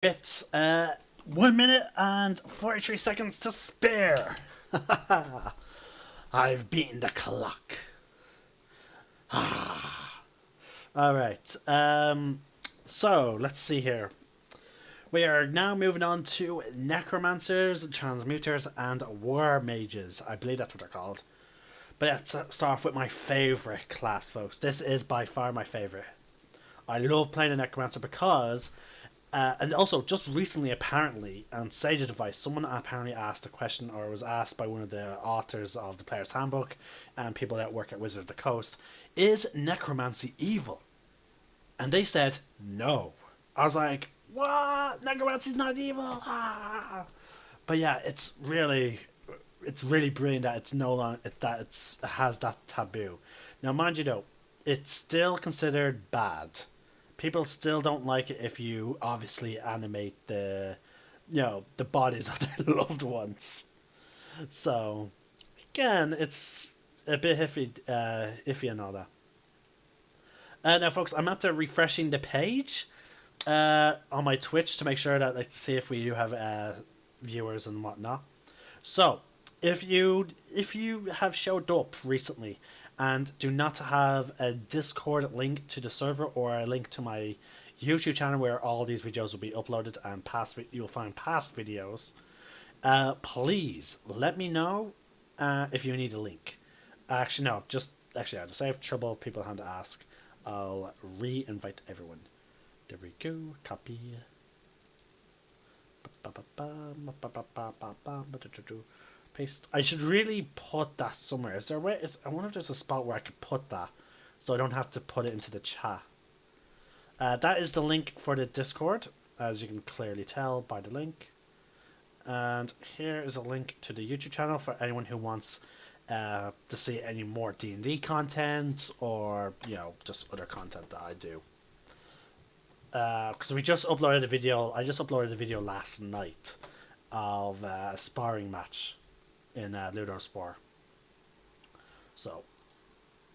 It's 1 minute and 43 seconds to spare. I've beaten the clock. Alright, so let's see here. We are now moving on to necromancers, transmuters, and war mages. I believe that's what they're called. But let's start off with my favourite class, folks. This is by far my favourite. I love playing a necromancer because and also, just recently, apparently, on Sage Advice, someone apparently asked a question, or was asked by one of the authors of the Player's Handbook and people that work at Wizard of the Coast, is necromancy evil? And they said no. I was like, what? Necromancy's not evil? Ah! But yeah, it's really brilliant that it's no longer that it has that taboo. Now, mind you, though, it's still considered bad. People still don't like it if you obviously animate the bodies of their loved ones. So again, it's a bit iffy and all that. Now, folks, I'm after refreshing the page on my Twitch to make sure that, like, to see if we do have viewers and whatnot. So if you have showed up recently and do not have a Discord link to the server or a link to my YouTube channel where all these videos will be uploaded and you'll find past videos, please let me know if you need a link. Actually, no, to save trouble, people have to ask. I'll re-invite everyone. There we go. Copy. Paste. I should really put that somewhere. Is there a way? I wonder if there's a spot where I could put that, so I don't have to put it into the chat. That is the link for the Discord, as you can clearly tell by the link. And here is a link to the YouTube channel for anyone who wants to see any more D&D content, or just other content that I do. Because we just uploaded a video. I just uploaded a video last night of a sparring match in Ludospore. So,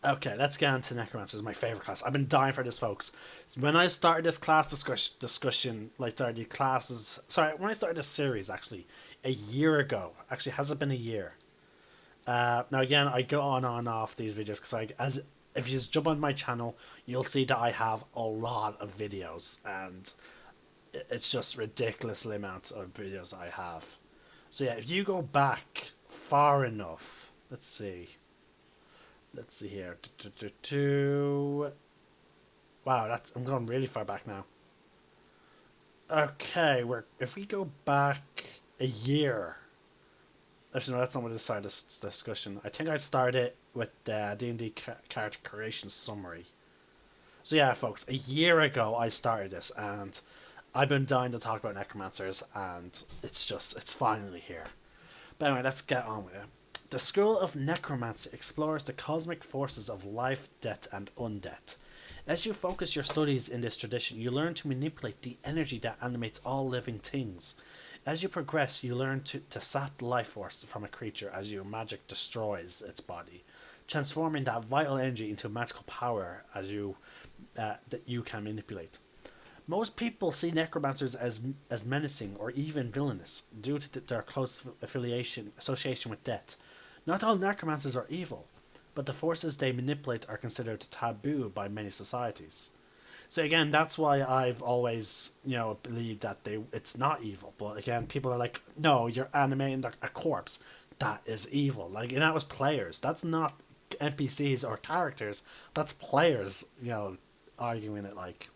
okay, let's get into Necromancers, my favourite class. I've been dying for this, folks. When I started this class discussion, when I started this series, actually, a year ago. Actually, has it been a year? Now, again, I go on and off these videos, because if you just jump on my channel, you'll see that I have a lot of videos, and it's just ridiculously amounts of videos I have. So yeah, if you go back far enough, let's see here. Wow, I'm going really far back now. Okay, if we go back a year. Actually, no, that's not what I started this discussion. I think I started with the D&D character creation summary. So yeah, folks, a year ago I started this, and I've been dying to talk about necromancers, and it's finally here. But anyway, let's get on with it. The School of Necromancy explores the cosmic forces of life, death, and undeath. As you focus your studies in this tradition, you learn to manipulate the energy that animates all living things. As you progress, you learn to sap life force from a creature as your magic destroys its body, transforming that vital energy into magical power that you can manipulate. Most people see necromancers as menacing or even villainous due to their close association with death. Not all necromancers are evil, but the forces they manipulate are considered taboo by many societies. So again, that's why I've always, believed that it's not evil. But again, people are like, no, you're animating a corpse. That is evil. Like, and that was players. That's not NPCs or characters. That's players, arguing it like.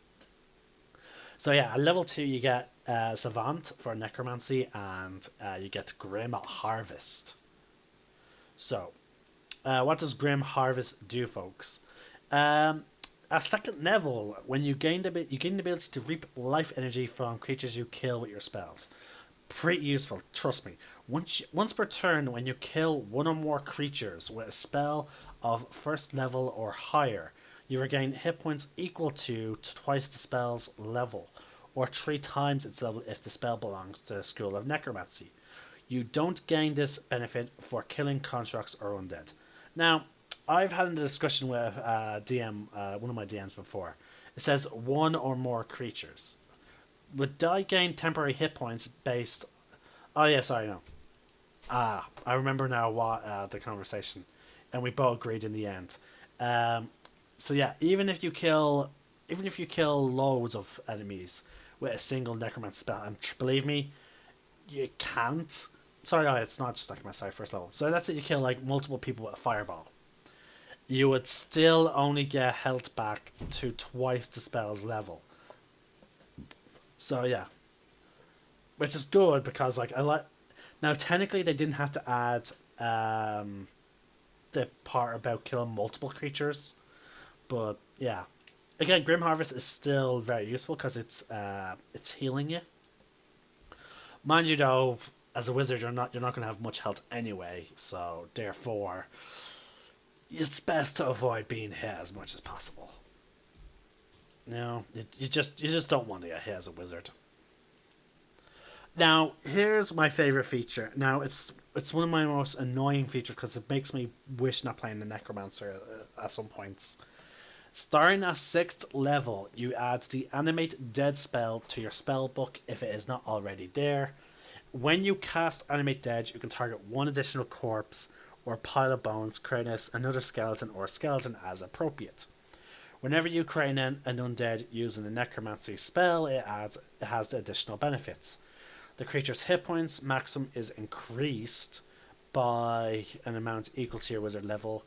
So yeah, at level 2 you get Savant for Necromancy, and you get Grim Harvest. So, what does Grim Harvest do, folks? At second level, when you gain the ability to reap life energy from creatures you kill with your spells. Pretty useful, trust me. Once per turn, when you kill one or more creatures with a spell of first level or higher, you regain hit points equal to twice the spell's level, or 3 times its level if the spell belongs to the School of Necromancy. You don't gain this benefit for killing constructs or undead. Now, I've had a discussion with one of my DMs before. It says one or more creatures. would die gain temporary hit points based. Oh yes, I know. I remember now what the conversation, and we both agreed in the end. Um, so yeah, even if you kill loads of enemies with a single necromancer spell, and believe me, you can't. Sorry, it's not just necromancer. Sorry, first level. So that's it. You kill like multiple people with a fireball. You would still only get health back to twice the spell's level. So yeah, which is good because like I like. Now technically they didn't have to add the part about killing multiple creatures, but yeah. Again, Grim Harvest is still very useful because it's healing you. Mind you, though, as a wizard, you're not going to have much health anyway, so therefore, it's best to avoid being hit as much as possible. No, you just don't want to get hit as a wizard. Now, here's my favorite feature. Now, it's one of my most annoying features because it makes me wish not playing the Necromancer at some points. Starting at 6th level, you add the Animate Dead spell to your spell book if it is not already there. When you cast Animate Dead, you can target one additional corpse or pile of bones, creating another skeleton or skeleton as appropriate. Whenever you create an undead using the Necromancy spell, it has the additional benefits. The creature's hit points maximum is increased by an amount equal to your wizard level.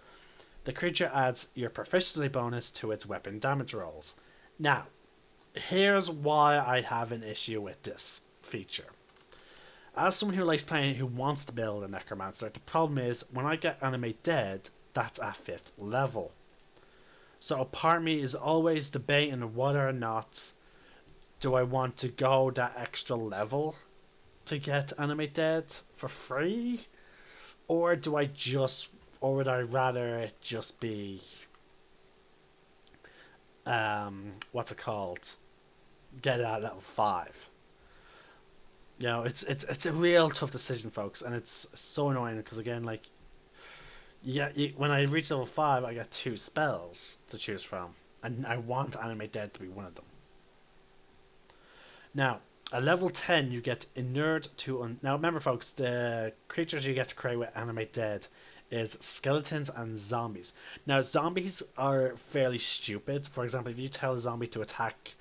The creature adds your proficiency bonus to its weapon damage rolls. Now, here's why I have an issue with this feature. As someone who likes playing, who wants to build a Necromancer, the problem is when I get Animate Dead, that's at 5th level. So a part of me is always debating whether or not do I want to go that extra level to get Animate Dead for free, or would I rather it just be what's it called? Get it at level 5. You know, it's a real tough decision, folks, and it's so annoying because again, like, yeah, when I reach level 5, I get 2 spells to choose from, and I want Animate Dead to be one of them. Now, at level 10, you get inured to. Now, remember, folks, the creatures you get to create with Animate Dead is skeletons and zombies. Now, zombies are fairly stupid. For example, if you tell a zombie to attack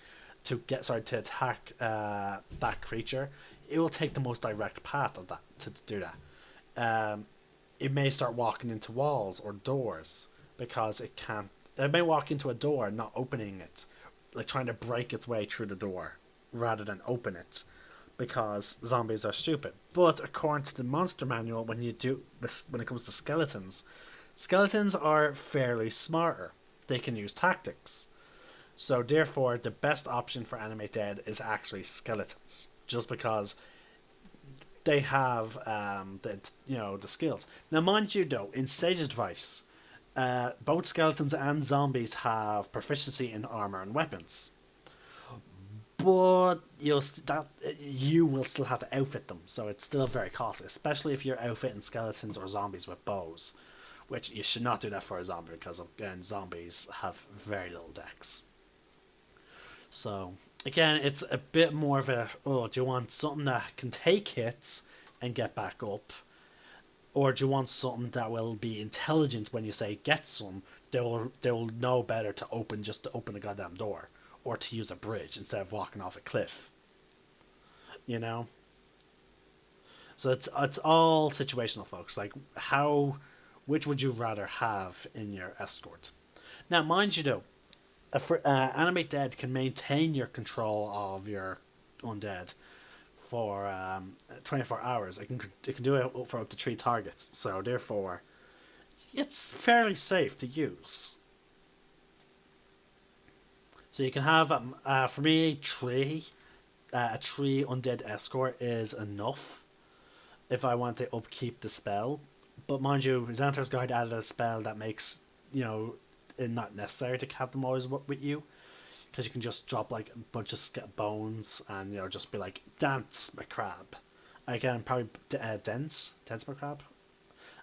that creature, it will take the most direct path of that to do that. It may start walking into walls or doors because it can't. It may walk into a door, not opening it, like trying to break its way through the door rather than open it, because zombies are stupid. But according to the monster manual, when it comes to skeletons are fairly smarter. They can use tactics. So therefore, the best option for Animate Dead is actually skeletons, just because they have the skills. Now, mind you, though, in Sage Advice, both skeletons and zombies have proficiency in armor and weapons, but you will still have to outfit them, so it's still very costly, especially if you're outfitting skeletons or zombies with bows, which you should not do that for a zombie because again, zombies have very little dex. So again, it's a bit more of a, do you want something that can take hits and get back up, or do you want something that will be intelligent when you say get some? They'll know better to open a goddamn door, or to use a bridge instead of walking off a cliff. You know? So it's all situational, folks. Like, which would you rather have in your escort? Now, mind you, though, Animate Dead can maintain your control of your undead for 24 hours. It can do it for up to 3 targets. So therefore, it's fairly safe to use. So you can have, for me, a 3 undead escort is enough if I want to upkeep the spell. But mind you, Xanathar's Guide added a spell that makes, it not necessary to have them always with you, because you can just drop like a bunch of bones and just be like, dance my crab. Again, probably dance my crab.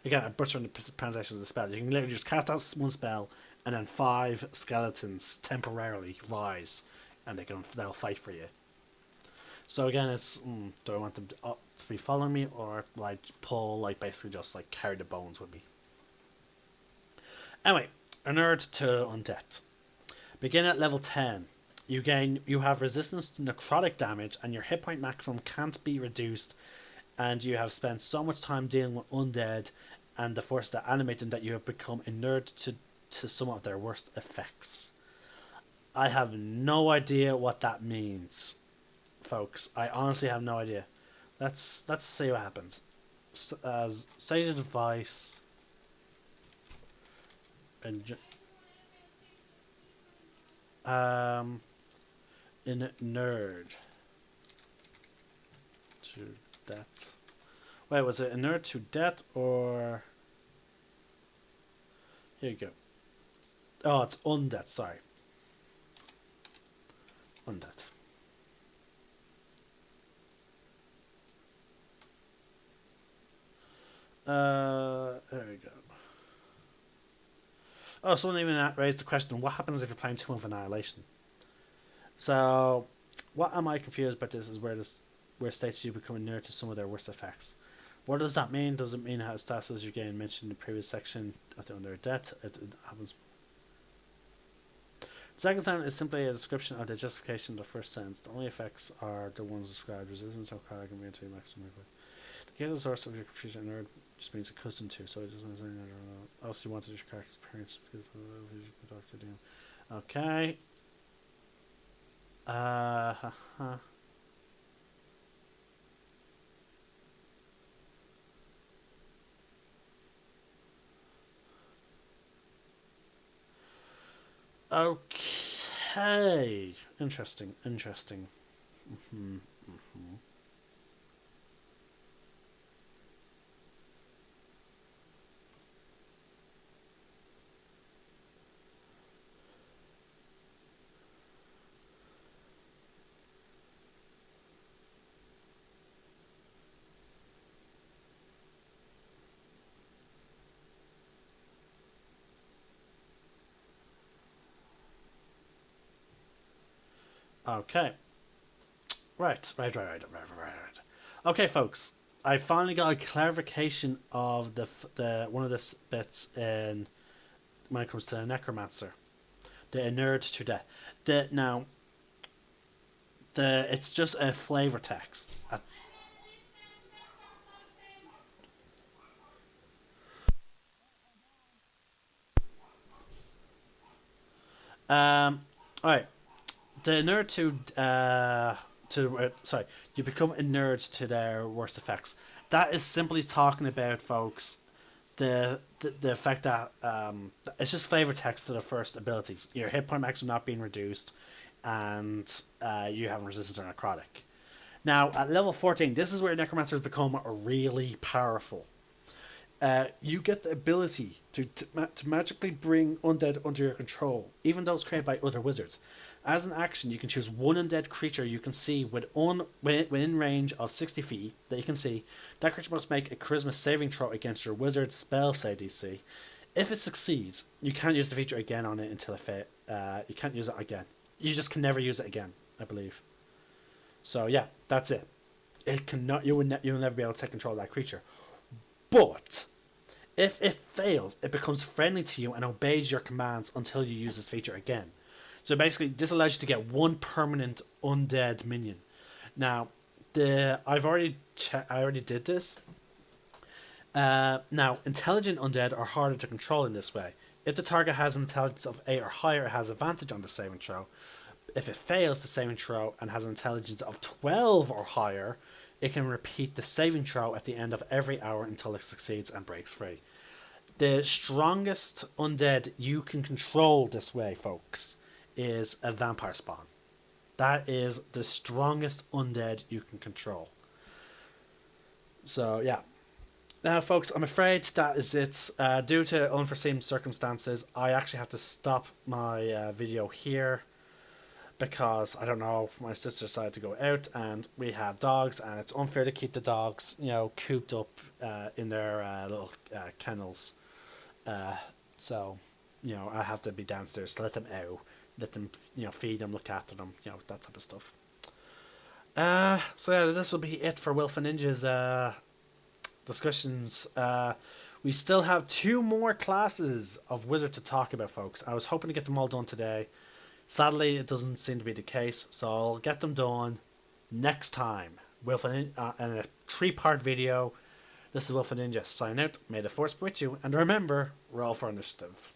Again, I'm butchering the pronunciation of the spell. You can literally just cast out one spell, and then 5 skeletons temporarily rise, and they'll fight for you. So again, it's do I want them to be following me, or like pull, like basically just like carry the bones with me? Anyway, a nerd to undead. Begin at level 10. You have resistance to necrotic damage, and your hit point maximum can't be reduced. And you have spent so much time dealing with undead and the force that animate them that you have become inured to some of their worst effects. I have no idea what that means, folks. I honestly have no idea. Let's see what happens. As sage advice and in nerd to death. Wait, was it inert to death or? Here you go. Oh, it's undead. Sorry, undead. There we go. Oh, someone even raised the question: what happens if you're playing Tomb of Annihilation? So, what am I confused about? This is where states you become near to some of their worst effects. What does that mean? Does it mean it has stats as you gain mentioned in the previous section at the under death? It happens. The second sentence is simply a description of the justification of the first sentence. The only effects are the ones described: resistance, alcohol, can be into maximum. The case of the source of your confusion nerd just means accustomed to, so it doesn't mean anything. Also, you wanted your character's appearance. Okay. Okay. Interesting. Interesting. Mm-hmm. Mm-hmm. Okay. Right. Okay, folks. I finally got a clarification of the one of the bits in when it comes to the necromancer, the inured to death. The it's just a flavor text. All right. The nerd sorry, you become inured to their worst effects. That is simply talking about, folks, the fact that it's just flavor text to the first abilities. Your hit point maximum not being reduced, and you have resistance to necrotic. Now at level 14, this is where necromancers become really powerful. You get the ability to magically bring undead under your control, even those created by other wizards. As an action, you can choose one undead creature you can see within range of 60 feet that you can see. That creature must make a charisma saving throw against your wizard's spell save DC. If it succeeds, you can't use the feature again on it until it fails. You can't use it again. You just can never use it again, I believe. So yeah, that's it. It cannot. You'll never be able to take control of that creature. But if it fails, it becomes friendly to you and obeys your commands until you use this feature again. So basically, this allows you to get one permanent undead minion. Now, I already did this. Now, intelligent undead are harder to control in this way. If the target has an intelligence of 8 or higher, it has advantage on the saving throw. If it fails the saving throw and has an intelligence of 12 or higher, it can repeat the saving throw at the end of every hour until it succeeds and breaks free. The strongest undead you can control this way, folks, is a vampire spawn. That is the strongest undead you can control. So, yeah. Now, folks, I'm afraid that is it. Due to unforeseen circumstances, I actually have to stop my video here because, I don't know, my sister decided to go out and we have dogs, and it's unfair to keep the dogs, cooped up in their little kennels. So, I have to be downstairs to let them out, let them, feed them, look after them, that type of stuff. So yeah, this will be it for Wilf and Ninja's discussions. We still have two more classes of Wizard to talk about, folks. I was hoping to get them all done today. Sadly, it doesn't seem to be the case, so I'll get them done next time. Wilf and in a three-part video. This is Wilf and Ninja. Sign out. May the force be with you, and remember, roll for initiative.